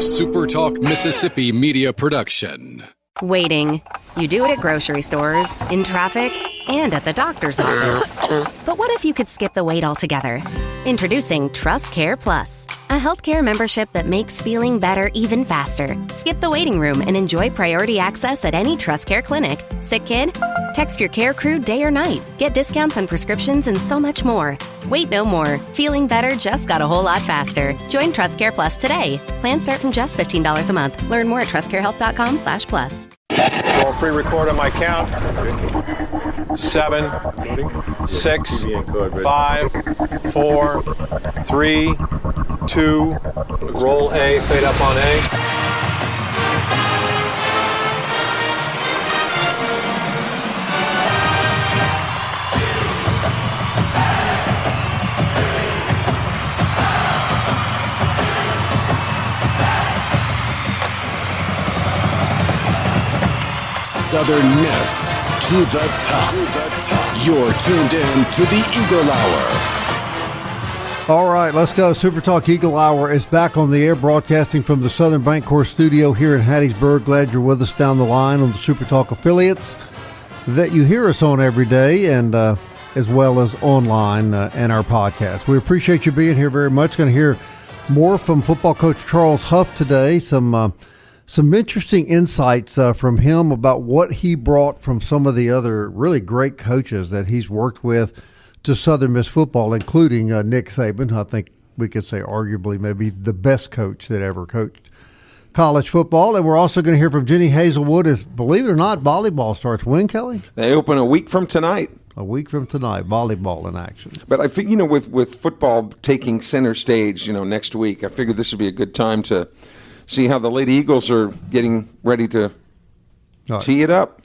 SuperTalk Mississippi media production. Waiting. You do it at grocery stores, in traffic, and at the doctor's office. But what if you could skip the wait altogether? Introducing Trust Care Plus, a healthcare membership that makes feeling better even faster. Skip the waiting room and enjoy priority access at any Trust Care clinic. Sick kid? Text your care crew day or night. Get discounts on prescriptions and so much more. Wait no more. Feeling better just got a whole lot faster. Join Trust Care Plus today. Plans start from just $15 a month. Learn more at trustcarehealth.com/plus. Roll pre-record on my count. 7, 6, 5, 4, 3, 2. Roll A, fade up on A. Southern Miss to the top. You're tuned in to the Eagle Hour. All right, let's go. Super Talk Eagle Hour is back on the air, broadcasting from the Southern Bancorp studio here in Hattiesburg. Glad you're with us down the line on the Super Talk affiliates that you hear us on every day, and as well as online and our podcast. We appreciate you being here very much. Going to hear more from football coach Charles Huff today. Some interesting insights from him about what he brought from some of the other really great coaches that he's worked with to Southern Miss football, including Nick Saban. I think we could say arguably maybe the best coach that ever coached college football. And we're also going to hear from Jenny Hazelwood as, believe it or not, volleyball starts. When, Kelly? They open a week from tonight. A week from tonight, volleyball in action. But I think, with football taking center stage, next week, I figured this would be a good time to see how the Lady Eagles are getting ready to tee it up.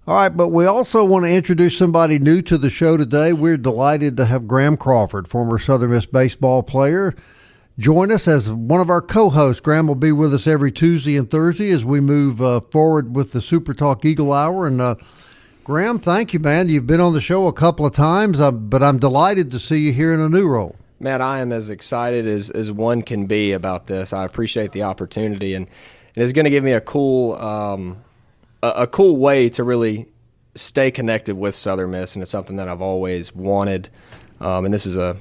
All right, but we also want to introduce somebody new to the show today. We're delighted to have Graham Crawford, former Southern Miss baseball player, join us as one of our co-hosts. Graham will be with us every Tuesday and Thursday as we move forward with the Super Talk Eagle Hour. And Graham, thank you, man. You've been on the show a couple of times, but I'm delighted to see you here in a new role. Matt, I am as excited as one can be about this. I appreciate the opportunity, and it's going to give me a cool way to really stay connected with Southern Miss, and it's something that I've always wanted. And this is an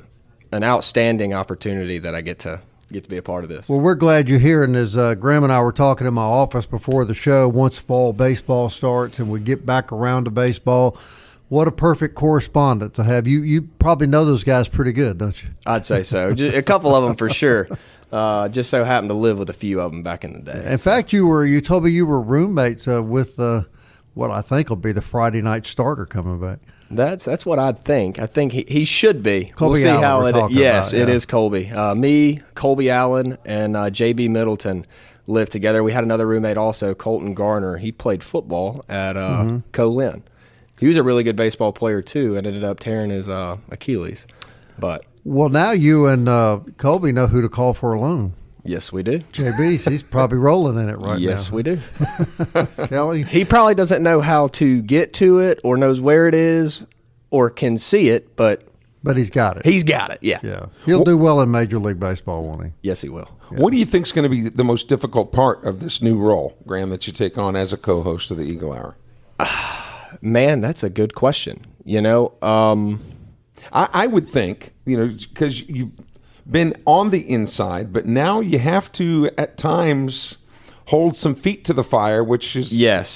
outstanding opportunity that I get to be a part of this. Well, we're glad you're here, and as Graham and I were talking in my office before the show, once fall baseball starts and we get back around to baseball, what a perfect correspondent to have. You probably know those guys pretty good, don't you? I'd say so. A couple of them for sure. Just so happened to live with a few of them back in the day. In fact, you told me you were roommates with what I think will be the Friday night starter coming back. That's what I'd think. I think he should be. Colby we'll see Allen how it. Yes, about, yeah. It is Colby. Me, Colby Allen, and J.B. Middleton lived together. We had another roommate also, Colton Garner. He played football at Co-Lin. He was a really good baseball player, too, and ended up tearing his Achilles. Well, now you and Colby know who to call for a loan. Yes, we do. JB, he's probably rolling in it right now. Yes, we do. Kelly? He probably doesn't know how to get to it or knows where it is or can see it, but he's got it. He's got it, yeah. Yeah. He'll do well in Major League Baseball, won't he? Yes, he will. Yeah. What do you think is going to be the most difficult part of this new role, Graham, that you take on as a co-host of the Eagle Hour? Man, that's a good question. I would think, because you've been on the inside, but now you have to, at times, hold some feet to the fire, which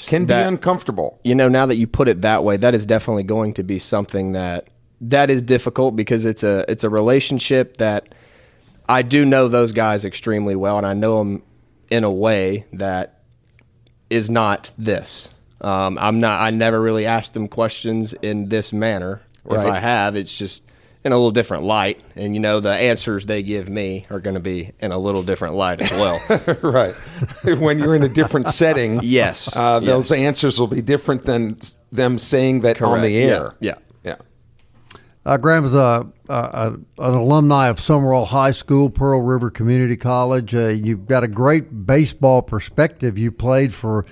can be uncomfortable. Now that you put it that way, that is definitely going to be something that is difficult because it's a relationship that I do know those guys extremely well, and I know them in a way that is not this. I never really asked them questions in this manner. Right. If I have, it's just in a little different light. And, the answers they give me are going to be in a little different light as well. Right. When you're in a different setting, yes, those answers will be different than them saying that Correct. on the air. Yeah. Graham is an alumni of Summerall High School, Pearl River Community College. You've got a great baseball perspective. You played for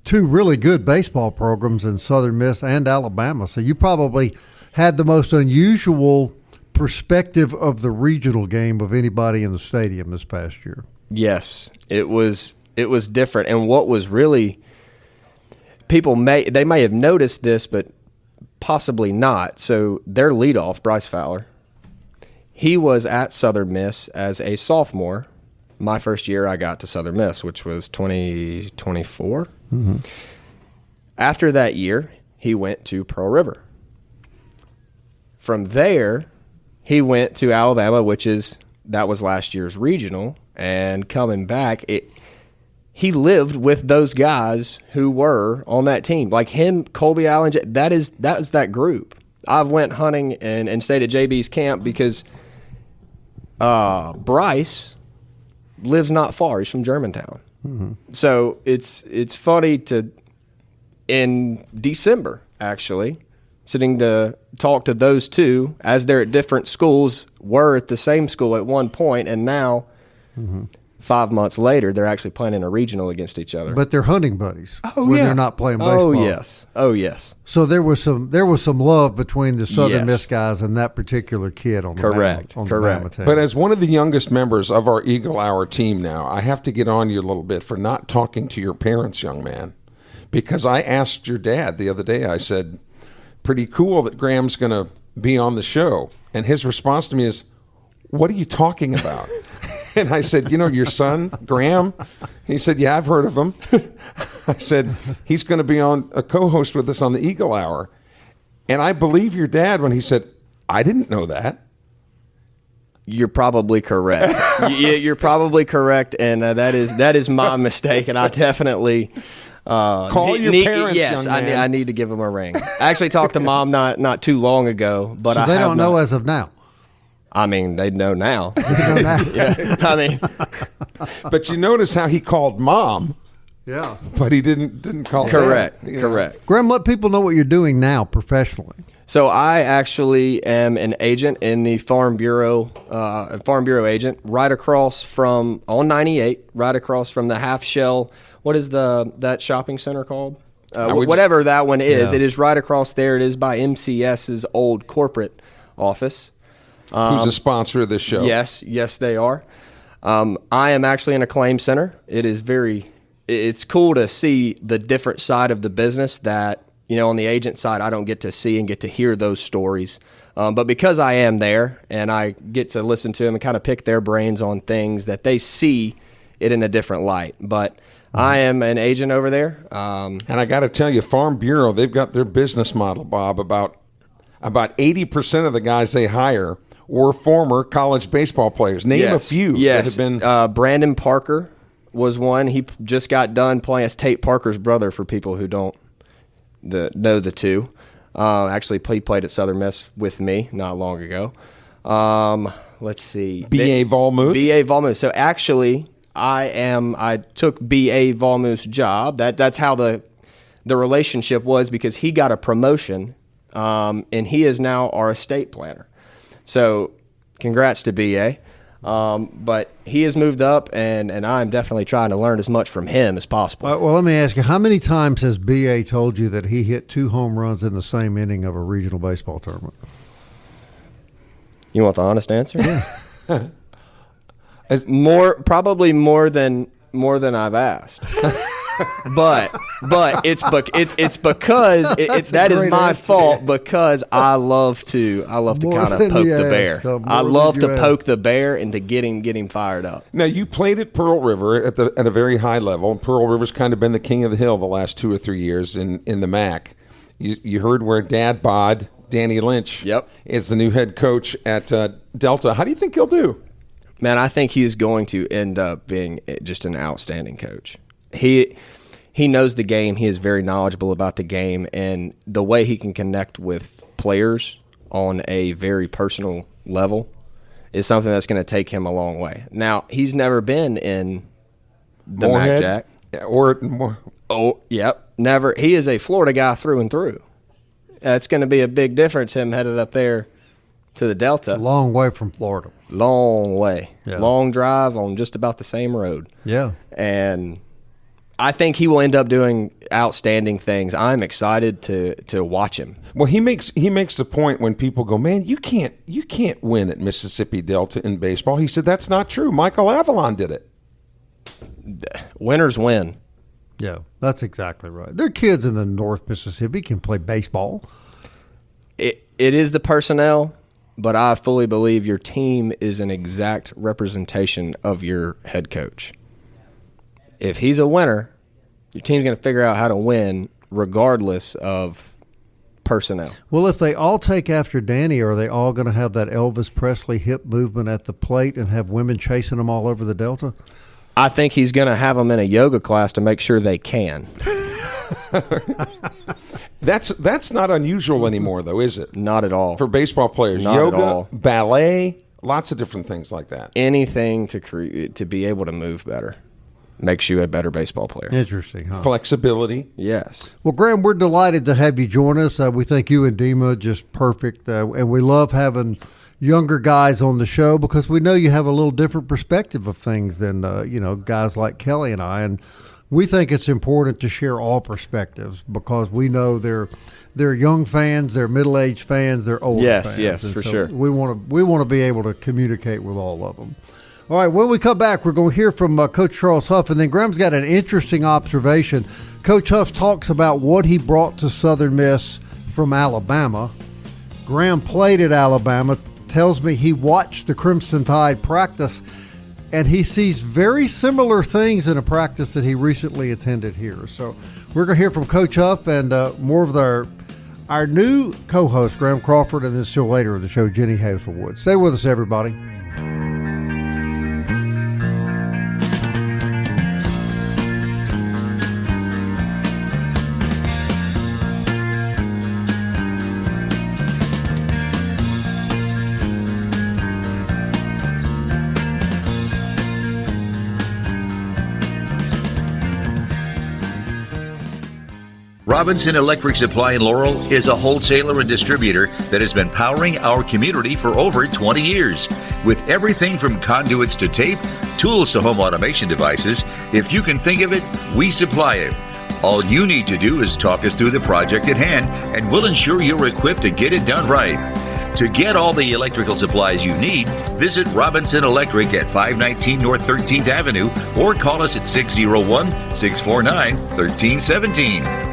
two really good baseball programs in Southern Miss and Alabama. So you probably had the most unusual perspective of the regional game of anybody in the stadium this past year. Yes, it was different. And what was really, they may have noticed this, but possibly not. So their leadoff, Bryce Fowler, he was at Southern Miss as a sophomore. My first year I got to Southern Miss, which was 2024. Mm-hmm. After that year, he went to Pearl River. From there, he went to Alabama, that was last year's regional. And coming back, he lived with those guys who were on that team. Like him, Colby Allen, that is that group. I went hunting and stayed at JB's camp because Bryce lives not far. He's from Germantown. Mm-hmm. So it's funny in December, actually, sitting to talk to those two as they're at different schools, were at the same school at one point, and now 5 months later, they're actually playing in a regional against each other. But they're hunting buddies when they're not playing baseball. Oh, yes. So there was some love between the Southern Miss guys and that particular kid on the Correct. Bama team. But as one of the youngest members of our Eagle Hour team now, I have to get on you a little bit for not talking to your parents, young man, because I asked your dad the other day, I said, pretty cool that Graham's going to be on the show. And his response to me is, what are you talking about? And I said, your son, Graham? He said, yeah, I've heard of him. I said, he's going to be on a co-host with us on the Eagle Hour. And I believe your dad when he said, I didn't know that. You're probably correct. You're probably correct, and that is my mistake, and I definitely call your parents. Yes, young man. I need to give them a ring. I actually talked to Mom not too long ago, but so they don't know as of now. I mean, they know now. Yeah. I mean, but you notice how he called Mom. Yeah, but he didn't call. Correct. Dad, Correct. Graham, let people know what you're doing now professionally. So I actually am an agent in the Farm Bureau, agent, right across from on 98, right across from the Half Shell. What is that shopping center called? Whatever that one is, It is right across there. It is by MCS's old corporate office. Who's a sponsor of this show? Yes, they are. I am actually in a claim center. It's cool to see the different side of the business that, on the agent side, I don't get to see and get to hear those stories. But because I am there and I get to listen to them and kind of pick their brains on things that they see it in a different light. But I am an agent over there. And I got to tell you, Farm Bureau, they've got their business model, Bob, about 80% of the guys they hire were former college baseball players. Name a few that have been. Brandon Parker was one. He just got done playing as Tate Parker's brother for people who don't know the two. Actually, he played at Southern Miss with me not long ago. Let's see. B.A. Volmuth. B.A. Volmuth. So actually, I took B.A. Volmuth's job. That's how the relationship was, because he got a promotion, and he is now our estate planner. So congrats to B.A. But he has moved up, and I'm definitely trying to learn as much from him as possible. Well, let me ask you, how many times has B.A. told you that he hit 2 home runs in the same inning of a regional baseball tournament? You want the honest answer? Yeah. Probably more than I've asked. but it's because that is my fault, because I love to kind of poke the bear. I love to poke the bear and to get him fired up. Now, you played at Pearl River at a very high level. Pearl River's kind of been the king of the hill the last 2 or 3 years in the MAC. You heard where Dad bod Danny Lynch is the new head coach at Delta. How do you think he'll do? Man, I think he is going to end up being just an outstanding coach. He knows the game. He is very knowledgeable about the game, and the way he can connect with players on a very personal level is something that's going to take him a long way. Now, he's never been in the MAC Jack. Oh, yep, never. He is a Florida guy through and through. It's going to be a big difference, him headed up there to the Delta. It's a long way from Florida. Long way. Yeah. Long drive on just about the same road. Yeah. And I think he will end up doing outstanding things. I'm excited to watch him. Well, he makes the point when people go, man, you can't win at Mississippi Delta in baseball. He said that's not true. Michael Avalon did it. Winners win. Yeah, that's exactly right. Their kids in the North Mississippi can play baseball. It is the personnel, but I fully believe your team is an exact representation of your head coach. If he's a winner, your team's going to figure out how to win regardless of personnel. Well, if they all take after Danny, are they all going to have that Elvis Presley hip movement at the plate and have women chasing them all over the Delta? I think he's going to have them in a yoga class to make sure they can. That's not unusual anymore, though, is it? Not at all. For baseball players, Not yoga, at all. ballet, lots of different things like that. Anything to be able to move better makes you a better baseball player. Interesting, huh? Flexibility. Yes. Well, Graham, we're delighted to have you join us. We think you and Dima just perfect, and we love having younger guys on the show because we know you have a little different perspective of things than guys like Kelly and I, and we think it's important to share all perspectives because we know they're young fans, they're middle-aged fans, they're older fans. Yes, and for so sure. We want to be able to communicate with all of them. All right, when we come back, we're going to hear from Coach Charles Huff, and then Graham's got an interesting observation. Coach Huff talks about what he brought to Southern Miss from Alabama. Graham played at Alabama, tells me he watched the Crimson Tide practice, and he sees very similar things in a practice that he recently attended here. So we're going to hear from Coach Huff and more of our new co-host, Graham Crawford, and then still later in the show, Jenny Hazelwood. Stay with us, everybody. Robinson Electric Supply in Laurel is a wholesaler and distributor that has been powering our community for over 20 years. With everything from conduits to tape, tools to home automation devices, if you can think of it, we supply it. All you need to do is talk us through the project at hand, and we'll ensure you're equipped to get it done right. To get all the electrical supplies you need, visit Robinson Electric at 519 North 13th Avenue or call us at 601-649-1317.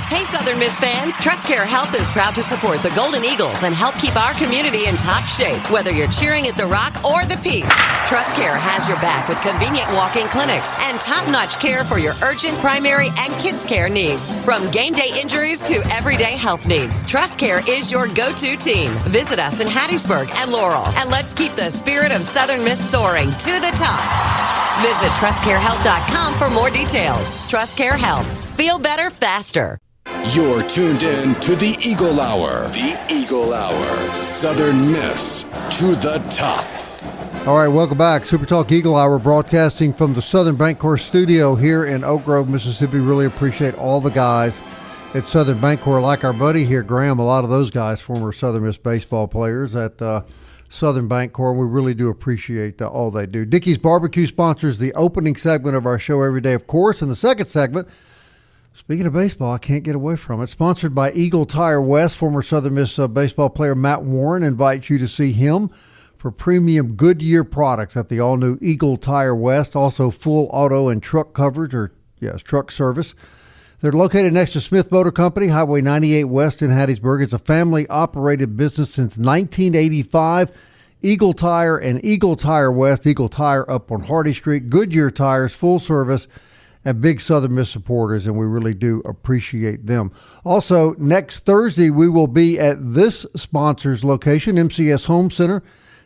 Hey, Southern Miss fans, TrustCare Health is proud to support the Golden Eagles and help keep our community in top shape, whether you're cheering at the Rock or the Peak. TrustCare has your back with convenient walk-in clinics and top-notch care for your urgent, primary, and kids' care needs. From game day injuries to everyday health needs, TrustCare is your go-to team. Visit us in Hattiesburg and Laurel, and let's keep the spirit of Southern Miss soaring to the top. Visit TrustCareHealth.com for more details. TrustCare Health. Feel better faster. You're tuned in to the Eagle Hour. The Eagle Hour. Southern Miss to the top. All right, welcome back. SuperTalk Eagle Hour broadcasting from the Southern Bancorp studio here in Oak Grove, Mississippi. Really appreciate all the guys at Southern Bancorp, like our buddy here, Graham. A lot of those guys, former Southern Miss baseball players at Southern Bancorp. We really do appreciate all they do. Dickey's Barbecue sponsors the opening segment of our show every day, of course. In the second segment, speaking of baseball, I can't get away from it. Sponsored by Eagle Tire West. Former Southern Miss baseball player Matt Warren invites you to see him for premium Goodyear products at the all-new Eagle Tire West. Also full auto and truck coverage, truck service. They're located next to Smith Motor Company, Highway 98 West in Hattiesburg. It's a family-operated business since 1985. Eagle Tire and Eagle Tire West. Eagle Tire up on Hardy Street. Goodyear Tires, full service, and big Southern Miss supporters, and we really do appreciate them. Also, next Thursday, we will be at this sponsor's location, MCS Home Center,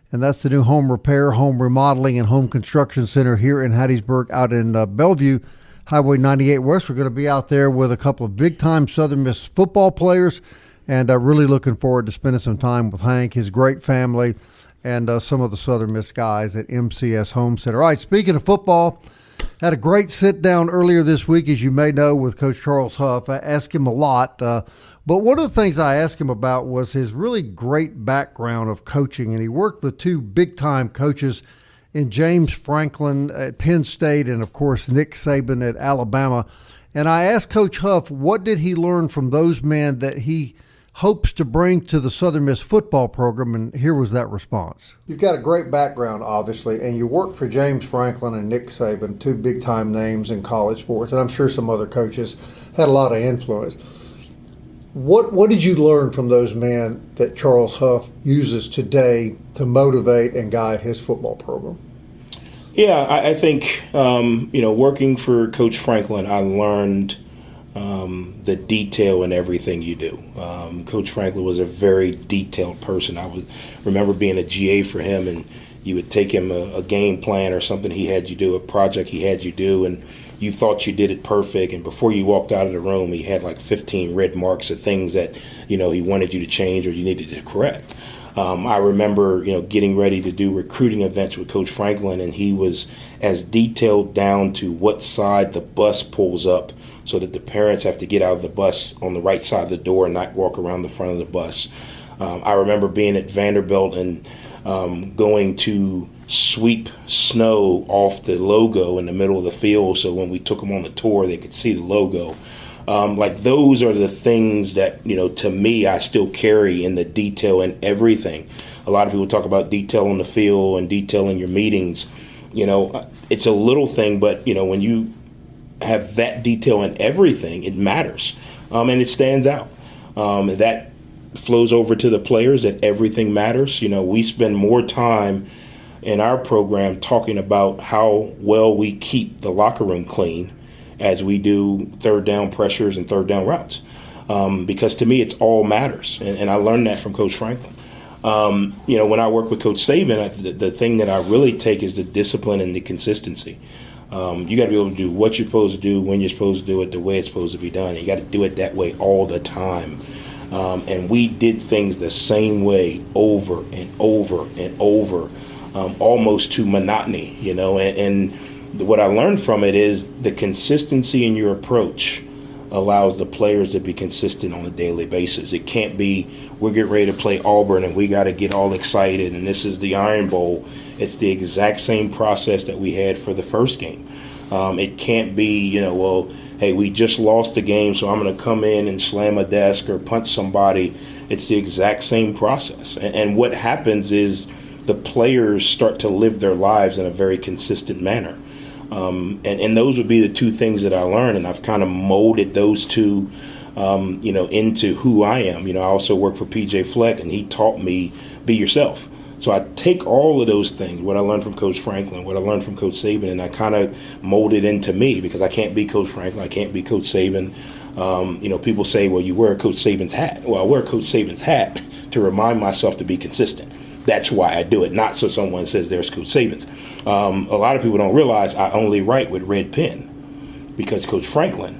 and that's the new home repair, home remodeling, and home construction center here in Hattiesburg out in Bellevue, Highway 98 West. We're going to be out there with a couple of big-time Southern Miss football players, and really looking forward to spending some time with Hank, his great family, and some of the Southern Miss guys at MCS Home Center. All right, speaking of football, had a great sit-down earlier this week, as you may know, with Coach Charles Huff. I asked him a lot, but one of the things I asked him about was his really great background of coaching, and he worked with two big-time coaches in James Franklin at Penn State and, of course, Nick Saban at Alabama. And I asked Coach Huff, what did he learn from those men that he hopes to bring to the Southern Miss football program? And here was that response. You've got a great background, obviously, and you worked for James Franklin and Nick Saban, two big-time names in college sports, and I'm sure some other coaches had a lot of influence. What did you learn from those men that Charles Huff uses today to motivate and guide his football program? Yeah, I think, working for Coach Franklin, I learned the detail in everything you do. Coach Franklin was a very detailed person. I remember being a GA for him, and you would take him a game plan or something he had you do, a project he had you do, and you thought you did it perfect, and before you walked out of the room, he had like 15 red marks of things that, he wanted you to change or you needed to correct. I remember, getting ready to do recruiting events with Coach Franklin, and he was as detailed down to what side the bus pulls up so that the parents have to get out of the bus on the right side of the door and not walk around the front of the bus. I remember being at Vanderbilt and going to sweep snow off the logo in the middle of the field so when we took them on the tour they could see the logo. Those are the things that, to me, I still carry in the detail in everything. A lot of people talk about detail on the field and detail in your meetings. It's a little thing, but, when you have that detail in everything, it matters. And it stands out. That flows over to the players, that everything matters. We spend more time in our program talking about how well we keep the locker room clean as we do third down pressures and third down routes. Because to me, it's all matters. And I learned that from Coach Franklin. When I work with Coach Saban, the thing that I really take is the discipline and the consistency. You got to be able to do what you're supposed to do, when you're supposed to do it, the way it's supposed to be done. And you got to do it that way all the time. And we did things the same way over and over and over, almost to monotony, and what I learned from it is the consistency in your approach allows the players to be consistent on a daily basis. It can't be, we're getting ready to play Auburn and we got to get all excited and this is the Iron Bowl. It's the exact same process that we had for the first game. It can't be, hey, we just lost the game, so I'm going to come in and slam a desk or punch somebody. It's the exact same process. And what happens is the players start to live their lives in a very consistent manner. And those would be the two things that I learned, and I've kind of molded those two, into who I am. I also work for PJ Fleck, and he taught me be yourself. So I take all of those things, what I learned from Coach Franklin, what I learned from Coach Saban, and I kind of mold it into me because I can't be Coach Franklin, I can't be Coach Saban. People say, well, you wear Coach Saban's hat. Well, I wear Coach Saban's hat to remind myself to be consistent. That's why I do it, not so someone says there's Coach Saban's. A lot of people don't realize I only write with red pen because Coach Franklin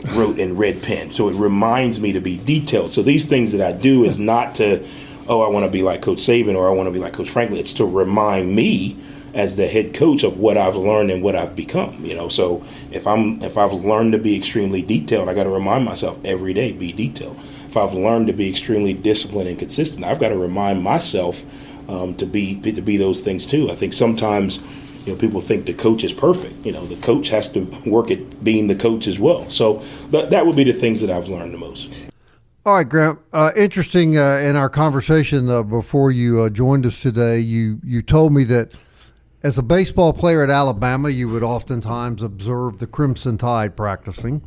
wrote in red pen. So it reminds me to be detailed. So these things that I do is not to, I want to be like Coach Saban or I want to be like Coach Franklin. It's to remind me as the head coach of what I've learned and what I've become. So if I've learned to be extremely detailed, I got to remind myself every day, be detailed. If I've learned to be extremely disciplined and consistent, I've got to remind myself to be those things too. I think sometimes people think the coach is perfect. The coach has to work at being the coach as well. So that would be the things that I've learned the most. All right, Graham. Interesting in our conversation before you joined us today, you told me that as a baseball player at Alabama, you would oftentimes observe the Crimson Tide practicing.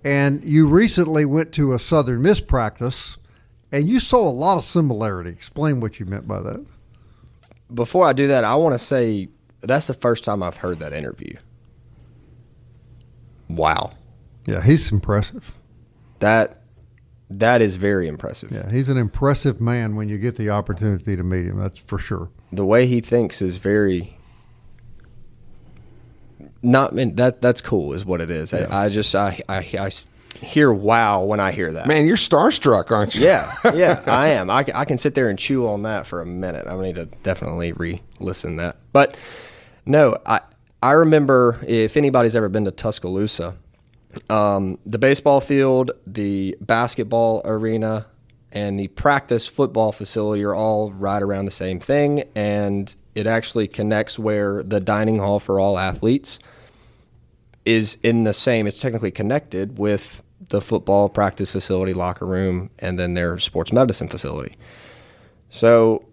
And you recently went to a Southern Miss practice, and you saw a lot of similarity. Explain what you meant by that. Before I do that, I want to say that's the first time I've heard that interview. Wow. Yeah, he's impressive. That is very impressive. Yeah, he's an impressive man when you get the opportunity to meet him, that's for sure. The way he thinks is very that's cool is what it is. Yeah. I hear wow when I hear that. Man, you're starstruck, aren't you? Yeah, I am. I can sit there and chew on that for a minute. I need to definitely re-listen that. But no, I remember, if anybody's ever been to Tuscaloosa, the baseball field, the basketball arena, and the practice football facility are all right around the same thing. And It actually connects where the dining hall for all athletes is in the same, it's technically connected with the football practice facility, locker room, and then their sports medicine facility. So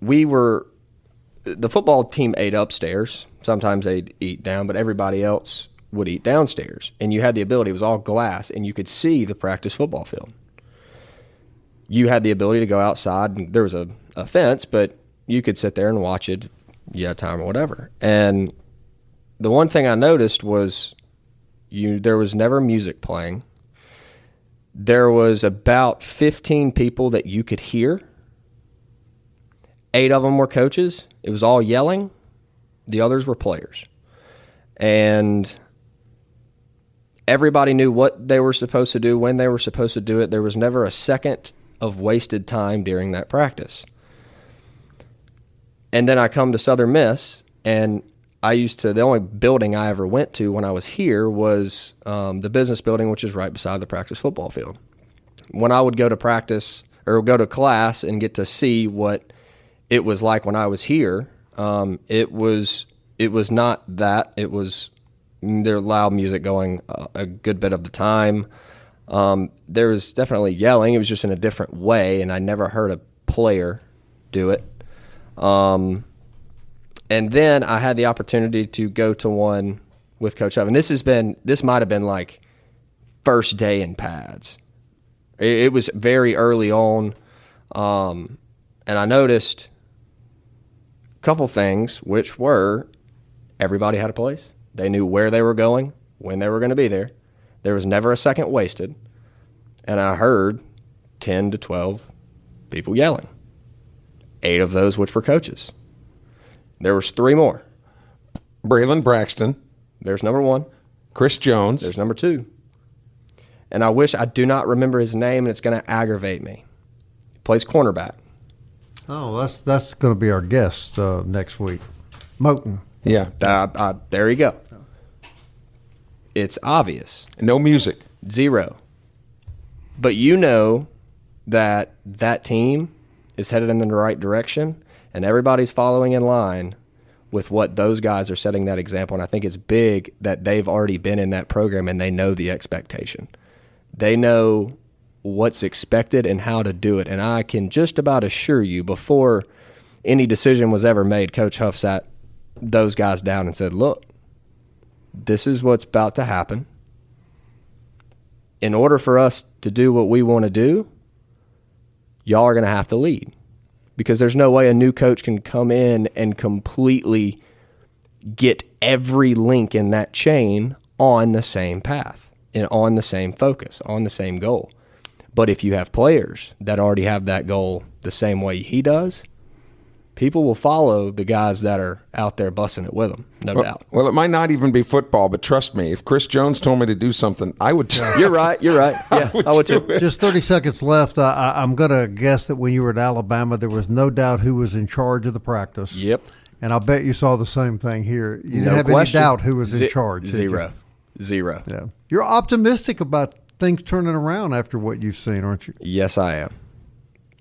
the football team ate upstairs. Sometimes they'd eat down, but everybody else would eat downstairs. And you had the ability, it was all glass, and you could see the practice football field. You had the ability to go outside, and there was a fence, but you could sit there and watch it, you had time or whatever. And the one thing I noticed was there was never music playing. There was about 15 people that you could hear. 8 of them were coaches. It was all yelling. The others were players. And everybody knew what they were supposed to do, when they were supposed to do it. There was never a second of wasted time during that practice. And then I come to Southern Miss, and the only building I ever went to when I was here was the business building, which is right beside the practice football field. When I would go to practice or go to class and get to see what it was like when I was here, it was not that. It was there loud music going a good bit of the time. There was definitely yelling. It was just in a different way, and I never heard a player do it. And then I had the opportunity to go to one with Coach Huff. And this might have been like first day in pads. It was very early on. And I noticed a couple things, which were everybody had a place. They knew where they were going, when they were going to be there. There was never a second wasted. And I heard 10 to 12 people yelling. 8 of those which were coaches. There was 3 more. Braylon Braxton. There's number 1. Chris Jones. There's number 2. And I do not remember his name, and it's going to aggravate me. He plays cornerback. Oh, that's going to be our guest next week. Moten. Yeah. There you go. It's obvious. No music. 0. But you know that team is headed in the right direction, and everybody's following in line with what those guys are setting that example. And I think it's big that they've already been in that program and they know the expectation. They know what's expected and how to do it. And I can just about assure you, before any decision was ever made, Coach Huff sat those guys down and said, look, this is what's about to happen. In order for us to do what we want to do, y'all are going to have to lead, because there's no way a new coach can come in and completely get every link in that chain on the same path and on the same focus, on the same goal. But if you have players that already have that goal the same way he does, people will follow the guys that are out there busting it with them, no doubt. Well, it might not even be football, but trust me, if Chris Jones told me to do something, I would. You're right. Yeah, I would too. Just 30 seconds left. I'm going to guess that when you were at Alabama, there was no doubt who was in charge of the practice. Yep. And I bet you saw the same thing here. You didn't have any doubt who was in charge. Zero. Yeah. You're optimistic about things turning around after what you've seen, aren't you? Yes, I am.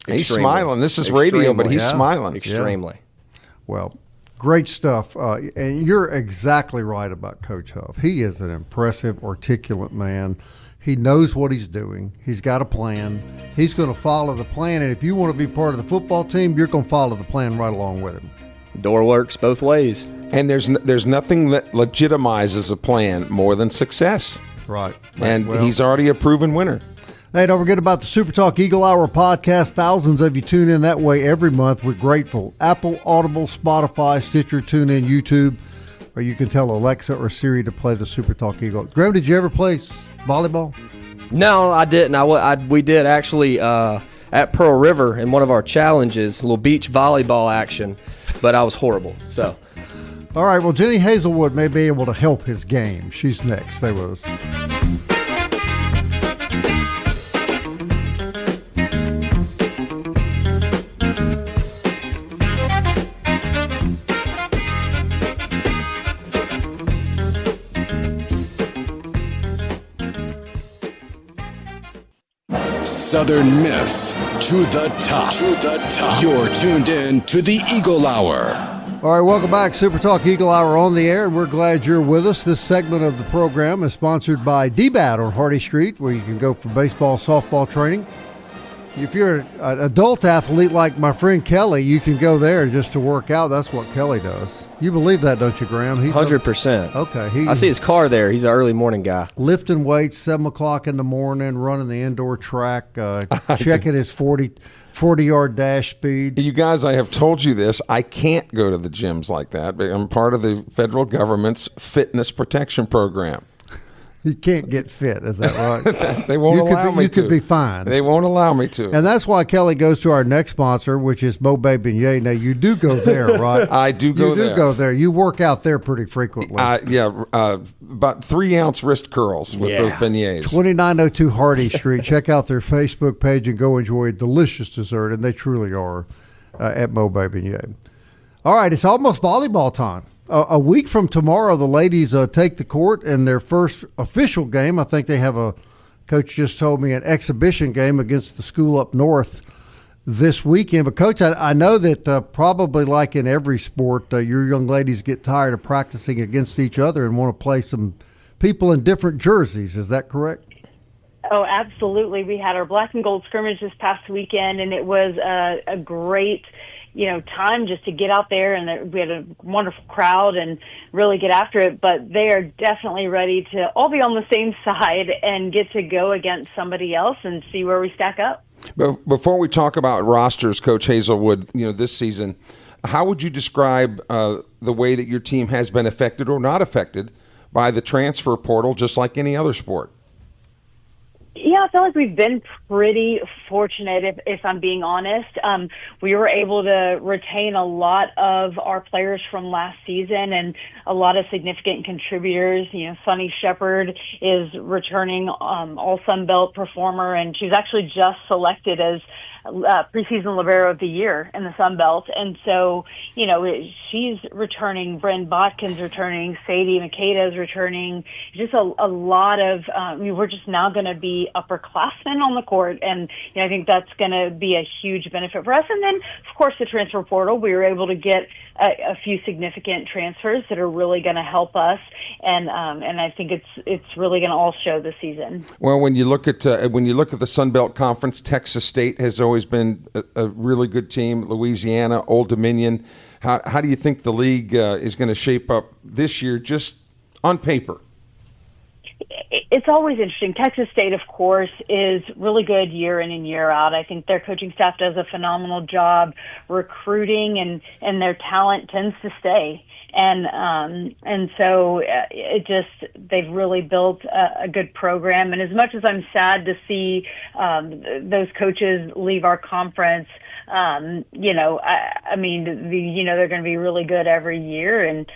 He's smiling. This is radio, but he's smiling. Extremely. Yeah. Well, great stuff. And you're exactly right about Coach Huff. He is an impressive, articulate man. He knows what he's doing. He's got a plan. He's going to follow the plan. And if you want to be part of the football team, you're going to follow the plan right along with him. Door works both ways. And there's nothing that legitimizes a plan more than success. Right. And he's already a proven winner. Hey, don't forget about the SuperTalk Eagle Hour podcast. Thousands of you tune in that way every month. We're grateful. Apple, Audible, Spotify, Stitcher, TuneIn, YouTube, or you can tell Alexa or Siri to play the SuperTalk Eagle. Graham, did you ever play volleyball? No, I didn't. We did actually at Pearl River in one of our challenges, a little beach volleyball action, but I was horrible. So, all right. Well, Jenny Hazelwood may be able to help his game. She's next. Stay with us. Southern Miss to the top. To the top. You're tuned in to the Eagle Hour. All right, welcome back. Super Talk Eagle Hour on the air, and we're glad you're with us. This segment of the program is sponsored by DBAT on Hardy Street, where you can go for baseball, softball training. If you're an adult athlete like my friend Kelly, you can go there just to work out. That's what Kelly does. You believe that, don't you, Graham? He's 100%. Okay. I see his car there. He's an early morning guy. Lifting weights, 7 o'clock in the morning, running the indoor track, checking his 40-yard dash speed. You guys, I have told you this. I can't go to the gyms like that. I'm part of the federal government's fitness protection program. You can't get fit, is that right? They won't allow me to. You could be fine. They won't allow me to. And that's why Kelly goes to our next sponsor, which is Mo Baby and Yay. Now, you do go there, right? I do go there. You do go there. You work out there pretty frequently. About 3-ounce wrist curls with those beignets. 2902 Hardy Street. Check out their Facebook page and go enjoy a delicious dessert, and they truly are at Mo Baby and Yay. All right, it's almost volleyball time. A week from tomorrow, the ladies take the court in their first official game. I think they have Coach just told me, an exhibition game against the school up north this weekend. But, Coach, I know that probably like in every sport, your young ladies get tired of practicing against each other and want to play some people in different jerseys. Is that correct? Oh, absolutely. We had our black and gold scrimmage this past weekend, and it was a great time just to get out there, and we had a wonderful crowd and really get after it. But they are definitely ready to all be on the same side and get to go against somebody else and see where we stack up. But before we talk about rosters, Coach Hazelwood, this season, how would you describe the way that your team has been affected or not affected by the transfer portal, just like any other sport? Yeah, I feel like we've been pretty fortunate, if I'm being honest. We were able to retain a lot of our players from last season and a lot of significant contributors. Sunny Shepard is returning all Sun Belt performer, and she was actually just selected as preseason libero of the year in the Sun Belt. And so, she's returning. Bryn Botkin's returning. Sadie Makeda's returning. Just a lot of, we're just now going to be upperclassmen on the court. And I think that's going to be a huge benefit for us. And then, of course, the transfer portal, we were able to get a few significant transfers that are really going to help us. And I think it's really going to all show this season. Well, when you look at the Sun Belt Conference, Texas State has always been a really good team. Louisiana, Old Dominion. How do you think the league is going to shape up this year, just on paper? It's always interesting. Texas State, of course, is really good year in and year out. I think their coaching staff does a phenomenal job recruiting, and their talent tends to stay. And so they've really built a good program. And as much as I'm sad to see those coaches leave our conference, they're going to be really good every year, and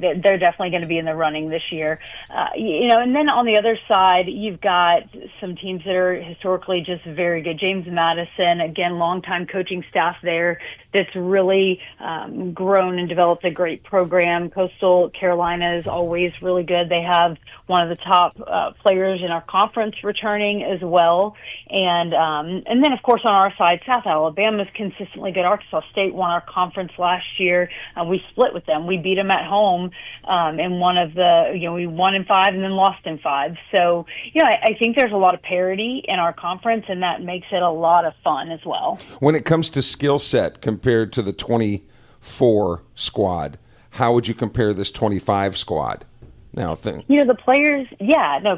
they're definitely going to be in the running this year. And then on the other side, you've got some teams that are historically just very good. James Madison, again, longtime coaching staff there that's really grown and developed a great program. Coastal Carolina is always really good. They have one of the top players in our conference returning as well. And then, of course, on our side, South Alabama is consistently good. Arkansas State won our conference last year. We split with them. We beat them at home in one of we won in 5 and then lost in 5. So, I think there's a lot of parity in our conference, and that makes it a lot of fun as well. When it comes to skill set compared to the 24 squad, how would you compare this 25 squad? The players,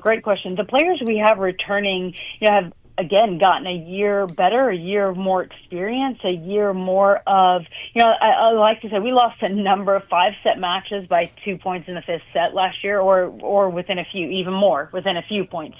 great question. The players we have returning, have again gotten a year better, a year of more experience, a year more of, I like to say we lost a number of 5-set matches by 2 points in the 5th set last year, or within a few points.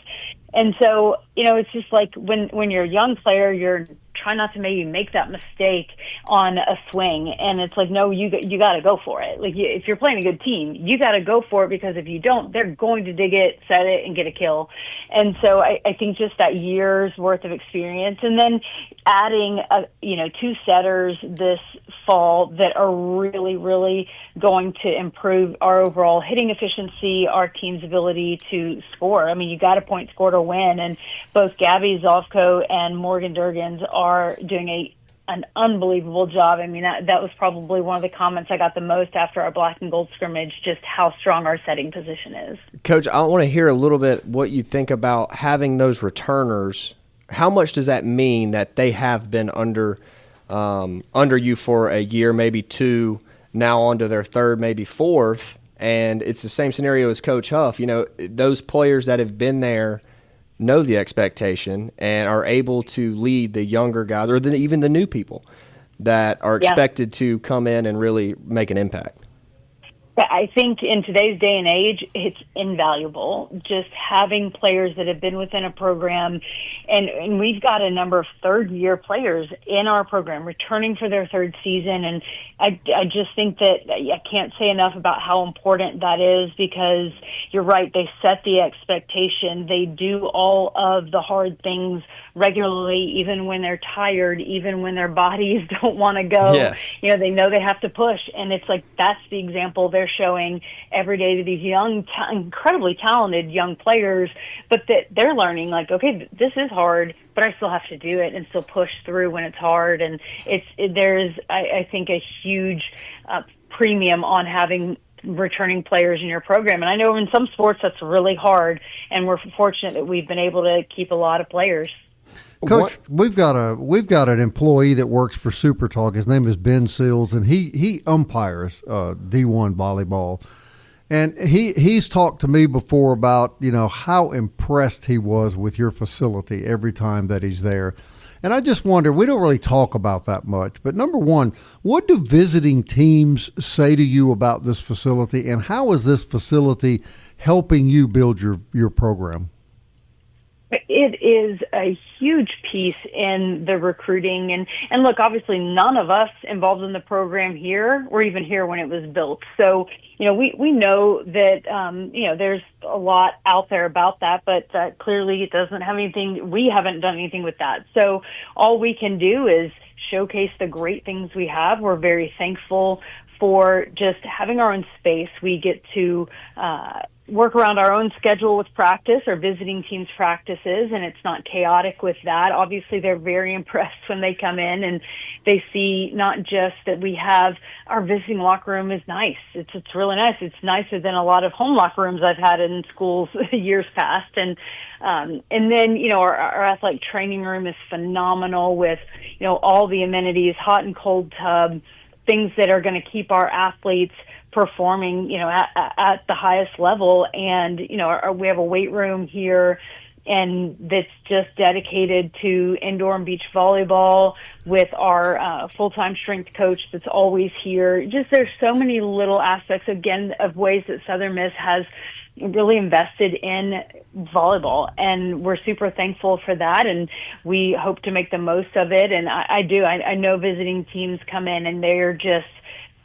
And so, it's just like when you're a young player, you're try not to maybe make that mistake on a swing. And it's like, no, you got to go for it. Like, if you're playing a good team, you got to go for it, because if you don't, they're going to dig it, set it, and get a kill. And so I think just that year's worth of experience, and then adding 2 setters this fall that are really, really going to improve our overall hitting efficiency, our team's ability to score. I mean, you got a point score to win, and both Gabby Zofko and Morgan Durgans are doing a an unbelievable job. I mean, that was probably one of the comments I got the most after our black and gold scrimmage, just how strong our setting position is. Coach, I want to hear a little bit what you think about having those returners. How much does that mean that they have been under you for a year, maybe two, now on to their third, maybe fourth, and it's the same scenario as Coach Huff. You know, those players that have been there know the expectation and are able to lead the younger guys or even the new people that are expected to come in and really make an impact. I think in today's day and age, it's invaluable just having players that have been within a program. And we've got a number of third-year players in our program returning for their third season. And I just think that I can't say enough about how important that is, because you're right, they set the expectation. They do all of the hard things regularly, even when they're tired, even when their bodies don't want to go. Yes. You know, they know they have to push. And it's like that's the example they're showing every day to these young, incredibly talented young players, but that they're learning, like, okay, this is hard, but I still have to do it and still push through when it's hard. And there's, I think, a huge premium on having returning players in your program. And I know in some sports that's really hard, and we're fortunate that we've been able to keep a lot of players. Coach, we've got an employee that works for SuperTalk. His name is Ben Seals, and he umpires D1 volleyball. And he's talked to me before about, you know, how impressed he was with your facility every time that he's there. And I just wonder, we don't really talk about that much, but number one, what do visiting teams say to you about this facility, and how is this facility helping you build your program? It is a huge piece in the recruiting. And look, obviously none of us involved in the program here were even here when it was built. So, you know, we know that, you know, there's a lot out there about that, but clearly it doesn't have anything, we haven't done anything with that. So all we can do is showcase the great things we have. We're very thankful for just having our own space. We get to work around our own schedule with practice or visiting teams' practices, and it's not chaotic with that. Obviously, they're very impressed when they come in and they see not just that we have our visiting locker room is nice. It's really nice. It's nicer than a lot of home locker rooms I've had in schools years past. And then, you know, our athletic training room is phenomenal with, you know, all the amenities, hot and cold tub, things that are going to keep our athletes performing, you know, at the highest level. And, you know, we have a weight room here, and that's just dedicated to indoor and beach volleyball with our full-time strength coach that's always here. Just there's so many little aspects, again, of ways that Southern Miss has really invested in volleyball, and we're super thankful for that, and we hope to make the most of it. And I know visiting teams come in and they're just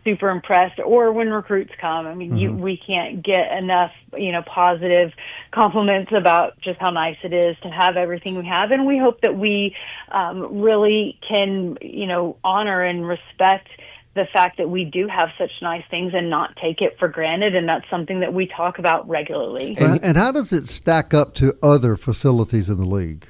super impressed, or when recruits come. I mean, we can't get enough, you know, positive compliments about just how nice it is to have everything we have. And we hope that we really can, you know, honor and respect the fact that we do have such nice things and not take it for granted. And that's something that we talk about regularly. And how does it stack up to other facilities in the league?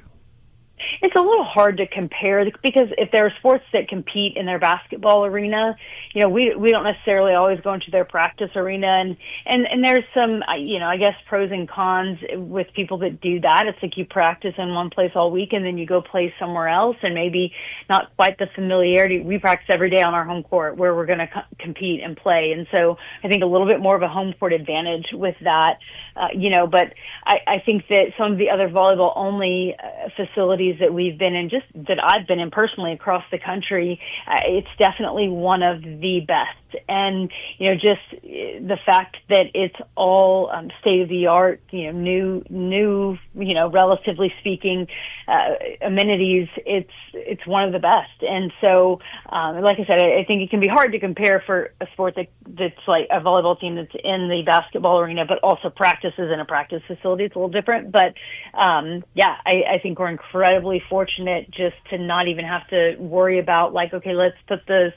It's a little hard to compare, because if there are sports that compete in their basketball arena, you know, we don't necessarily always go into their practice arena, and there's some, you know, I guess pros and cons with people that do that. It's like you practice in one place all week and then you go play somewhere else, and maybe not quite the familiarity. We practice every day on our home court where we're going to compete and play, and so I think a little bit more of a home court advantage with that, you know. But I think that some of the other volleyball only facilities that we've been in, just that I've been in personally across the country, it's definitely one of the best. And, you know, just the fact that it's all state of the art, you know, new, you know, relatively speaking, amenities, it's one of the best. And so, like I said, I think it can be hard to compare for a sport that's like a volleyball team that's in the basketball arena, but also practices in a practice facility. It's a little different. But, yeah, I think we're incredibly fortunate just to not even have to worry about, like, okay, let's put the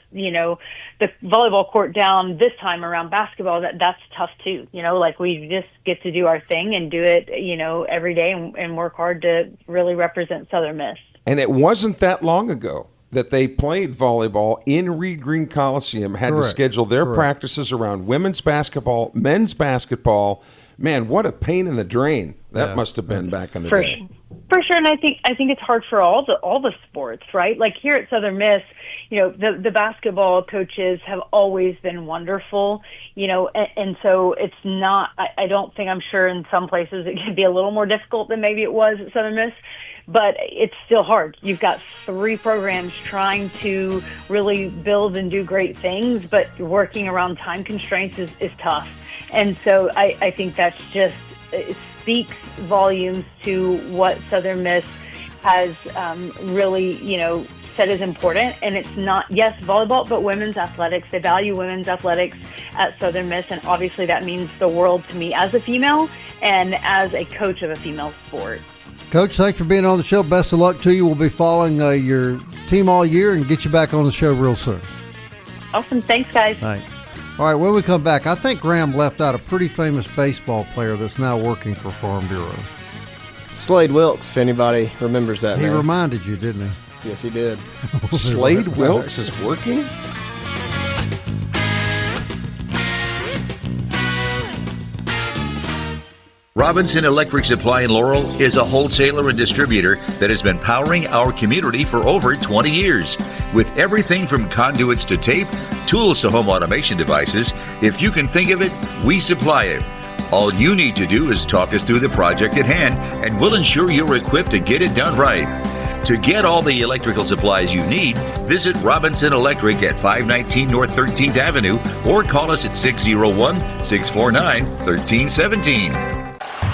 volleyball court down this time around basketball. That's tough too. You know, like, we just get to do our thing and do it, you know, every day and work hard to really represent Southern Miss. And it wasn't that long ago that they played volleyball in Reed Green Coliseum had to schedule their practices around women's basketball, men's basketball. Man, what a pain in the drain that must have been back in the day. For sure, and I think it's hard for all the sports, right? Like here at Southern Miss, the basketball coaches have always been wonderful, and so it's not. I'm sure in some places it could be a little more difficult than maybe it was at Southern Miss. But it's still hard. You've got 3 programs trying to really build and do great things, but working around time constraints is tough. And so I think that's just, it speaks volumes to what Southern Miss has really, said is important. And it's not, yes, volleyball, but women's athletics. They value women's athletics at Southern Miss, and obviously that means the world to me as a female and as a coach of a female sport. Coach, thanks for being on the show. Best of luck to you. We'll be following your team all year and get you back on the show real soon. Awesome. Thanks, guys. Thanks. All right, when we come back, I think Graham left out a pretty famous baseball player that's now working for Farm Bureau. Slade Wilkes, if anybody remembers that He name. reminded you, didn't he? Yes, he did. Slade Wilkes is working? Robinson Electric Supply in Laurel is a wholesaler and distributor that has been powering our community for over 20 years. With everything from conduits to tape, tools to home automation devices, if you can think of it, we supply it. All you need to do is talk us through the project at hand, and we'll ensure you're equipped to get it done right. To get all the electrical supplies you need, visit Robinson Electric at 519 North 13th Avenue or call us at 601-649-1317.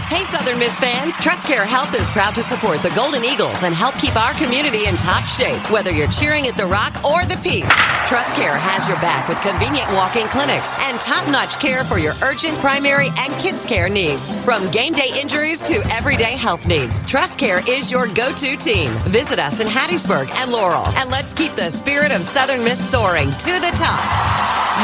Hey, Southern Miss fans, TrustCare Health is proud to support the Golden Eagles and help keep our community in top shape, whether you're cheering at the Rock or the Peak. TrustCare has your back with convenient walk-in clinics and top-notch care for your urgent, primary, and kids' care needs. From game day injuries to everyday health needs, TrustCare is your go-to team. Visit us in Hattiesburg and Laurel, and let's keep the spirit of Southern Miss soaring to the top.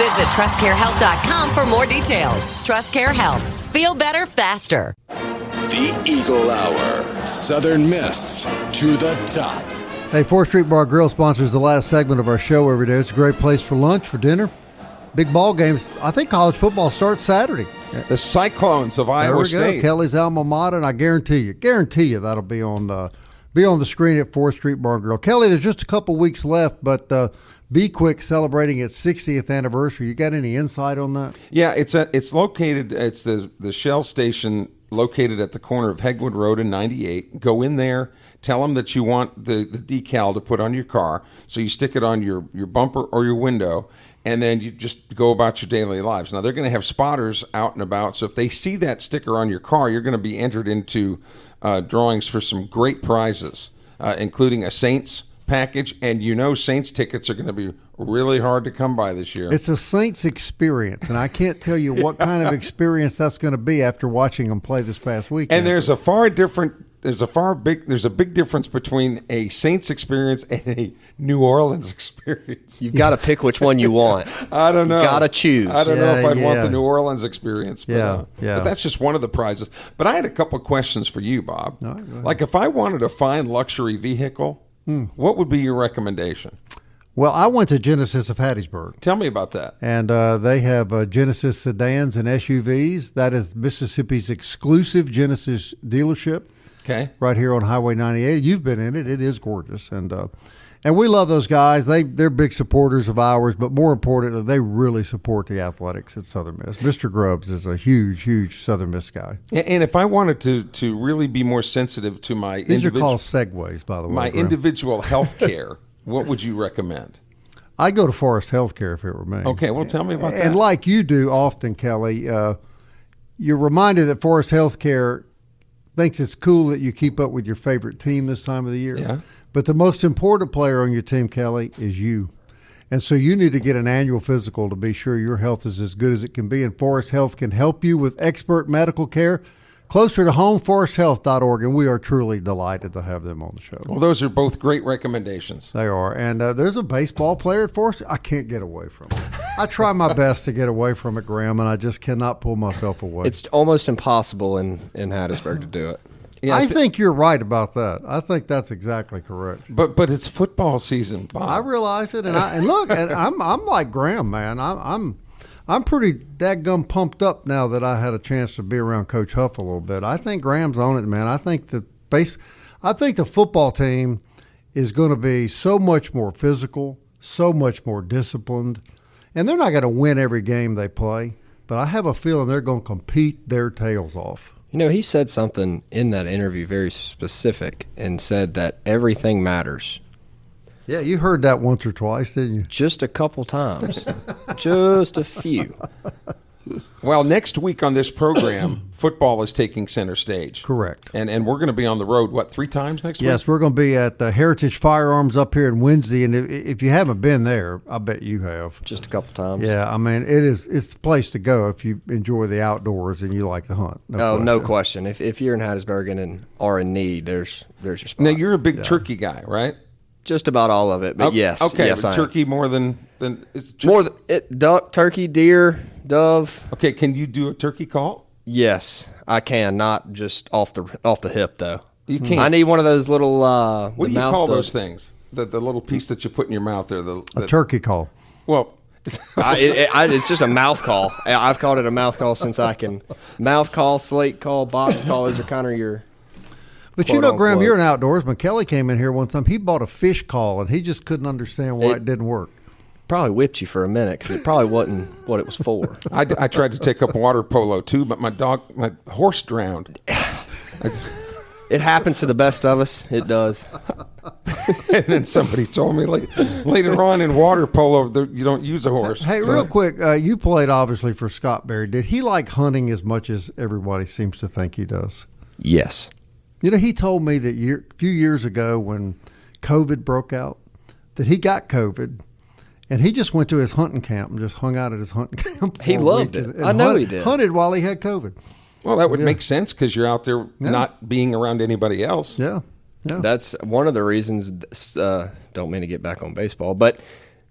Visit TrustCareHealth.com for more details. TrustCare Health. Feel better faster. The Eagle Hour. Southern Miss to the top. Hey, 4th Street Bar Grill sponsors the last segment of our show every day. It's a great place for lunch, for dinner. Big ball games. I think college football starts Saturday. The Cyclones of Iowa State. There we go. Kelly's alma mater, and I guarantee you that'll be on the screen at 4th Street Bar Grill. Kelly, there's just a couple weeks left, but Be Quick celebrating its 60th anniversary. You got any insight on that? Yeah, it's located. It's the Shell station located at the corner of Hegwood Road and 98. Go in there. Tell them that you want the decal to put on your car. So you stick it on your bumper or your window, and then you just go about your daily lives. Now, they're going to have spotters out and about. So if they see that sticker on your car, you're going to be entered into drawings for some great prizes, including a Saints package. And Saints tickets are going to be really hard to come by this year. It's a Saints experience, and I can't tell you what kind of experience that's going to be after watching them play this past weekend. And there's a big difference between a Saints experience and a New Orleans experience. You've got to pick which one you want. I don't know. You've got to choose. I don't know if I'd want the New Orleans experience. But, but that's just one of the prizes. But I had a couple of questions for you, Bob. All right, like if I wanted a fine luxury vehicle, what would be your recommendation? Well, I went to Genesis of Hattiesburg. Tell me about that. And they have Genesis sedans and SUVs. That is Mississippi's exclusive Genesis dealership. Okay. Right here on Highway 98. You've been in it. It is gorgeous. And we love those guys. They're big supporters of ours, but more importantly, they really support the athletics at Southern Miss. Mr. Grubbs is a huge, huge Southern Miss guy. And if I wanted to really be more sensitive to my These are called segues, by the way. My individual health care, what would you recommend? I'd go to Forest Healthcare if it were me. Okay, well, tell me about that. And like you do often, Kelly, you're reminded that Forest Healthcare thinks it's cool that you keep up with your favorite team this time of the year. Yeah. But the most important player on your team, Kelly, is you. And so you need to get an annual physical to be sure your health is as good as it can be. And Forest Health can help you with expert medical care closer to home, foresthealth.org. And we are truly delighted to have them on the show. Well, those are both great recommendations. They are. And there's a baseball player at Forest. I can't get away from it. I try my best to get away from it, Graham, and I just cannot pull myself away. It's almost impossible in Hattiesburg to do it. Yeah, I think you're right about that. I think that's exactly correct. But it's football season, Bob. I realize it, and look, and I'm like Graham, man. I'm pretty dadgum pumped up now that I had a chance to be around Coach Huff a little bit. I think Graham's on it, man. I think the football team is going to be so much more physical, so much more disciplined, and they're not going to win every game they play. But I have a feeling they're going to compete their tails off. You know, he said something in that interview very specific and said that everything matters. Yeah, you heard that once or twice, didn't you? Just a couple times. Just a few. Well, next week on this program, football is taking center stage. Correct. And we're going to be on the road, 3 times next week? Yes, we're going to be at the Heritage Firearms up here in Wednesday, and if you haven't been there, I bet you have. Just a couple times. Yeah, I mean, it's the place to go if you enjoy the outdoors and you like to hunt. No question. If you're in Hattiesburg and are in need, there's your spot. Now, you're a big turkey guy, right? Just about all of it, but yes. Okay, yes, but turkey more than duck, turkey, deer, dove. Okay, can you do a turkey call? Yes, I can. Not just off the hip though. You can't. I need one of those little. What do you call those things? The little piece that you put in your mouth there. A turkey call. Well, it's just a mouth call. I've called it a mouth call since I can. Mouth call, slate call, box call. Those are kind of your. But you know, Graham, you're an outdoorsman. Kelly came in here one time. He bought a fish call, and he just couldn't understand why it didn't work. Probably whipped you for a minute because it probably wasn't what it was for. I tried to take up water polo too, but my horse drowned. It happens to the best of us. It does. And then somebody told me later on in water polo, you don't use a horse. Hey, real quick, you played obviously for Scott Berry. Did he like hunting as much as everybody seems to think he does? Yes. You know, he told me that a few years ago when COVID broke out, that he got COVID, and he just went to his hunting camp and just hung out at his hunting camp. He loved it. I know he did. Hunted while he had COVID. Well, that would make sense because you're out there not being around anybody else. Yeah. That's one of the reasons, don't mean to get back on baseball, but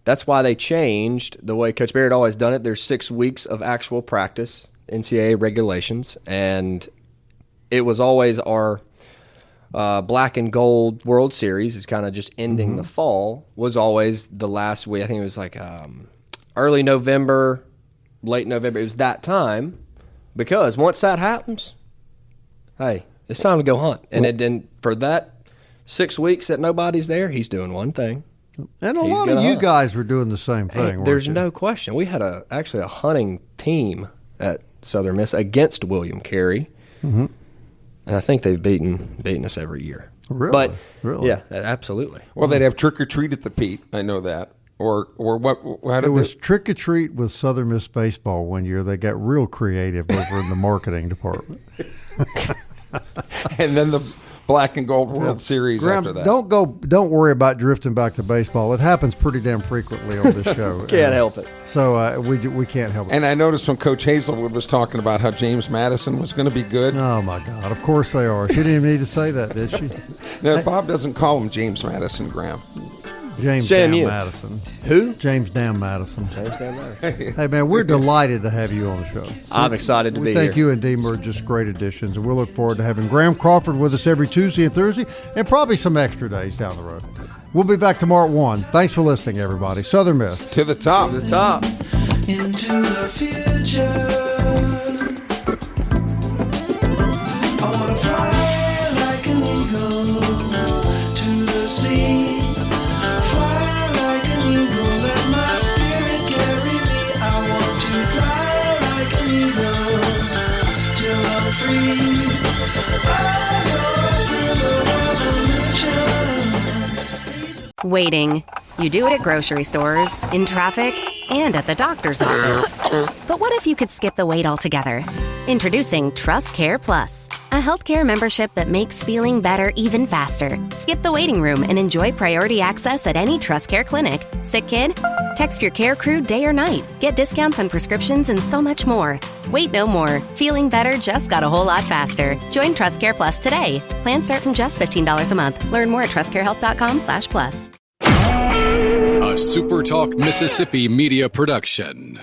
that's why they changed the way Coach Berry had always done it. There's 6 weeks of actual practice, NCAA regulations, and it was always our Black and Gold World Series is kind of just ending the fall, was always the last week. I think it was like early November, late November. It was that time because once that happens, hey, it's time to go hunt. And then for that 6 weeks that nobody's there, he's doing one thing. And a lot of you guys were doing the same thing. Hey, there's no question. We had actually a hunting team at Southern Miss against William Carey. Mm-hmm. And I think they've beaten us every year. Really? But, really? Yeah, absolutely. Well, they'd have trick or treat at the Pete. I know that. Or what? It was trick or treat with Southern Miss baseball one year. They got real creative over in the marketing department. And then the Black and Gold World Series Graham, after that. Don't worry about drifting back to baseball. It happens pretty damn frequently on this show. Can't help it. So we can't help it. And I noticed when Coach Hazelwood was talking about how James Madison was going to be good. Oh my God! Of course they are. She didn't even need to say that, did she? No, Bob doesn't call him James Madison, Graham. James Dan Madison. Who? James Dan Madison. James Dan Madison. Hey, man, we're delighted to have you on the show. I'm excited to be here. We think you and Deemer are just great additions, and we'll look forward to having Graham Crawford with us every Tuesday and Thursday, and probably some extra days down the road. We'll be back tomorrow at 1. Thanks for listening, everybody. Southern Miss. To the top. To the top. Into the future. I want to fly like an eagle to the sea. Waiting. You do it at grocery stores, in traffic, and at the doctor's office. But what if you could skip the wait altogether? Introducing Trust Care Plus, a healthcare membership that makes feeling better even faster. Skip the waiting room and enjoy priority access at any Trust Care clinic. Sick kid? Text your care crew day or night. Get discounts on prescriptions and so much more. Wait no more. Feeling better just got a whole lot faster. Join Trust Care Plus today. Plans start from just $15 a month. Learn more at trustcarehealth.com/plus. A SuperTalk Mississippi media production.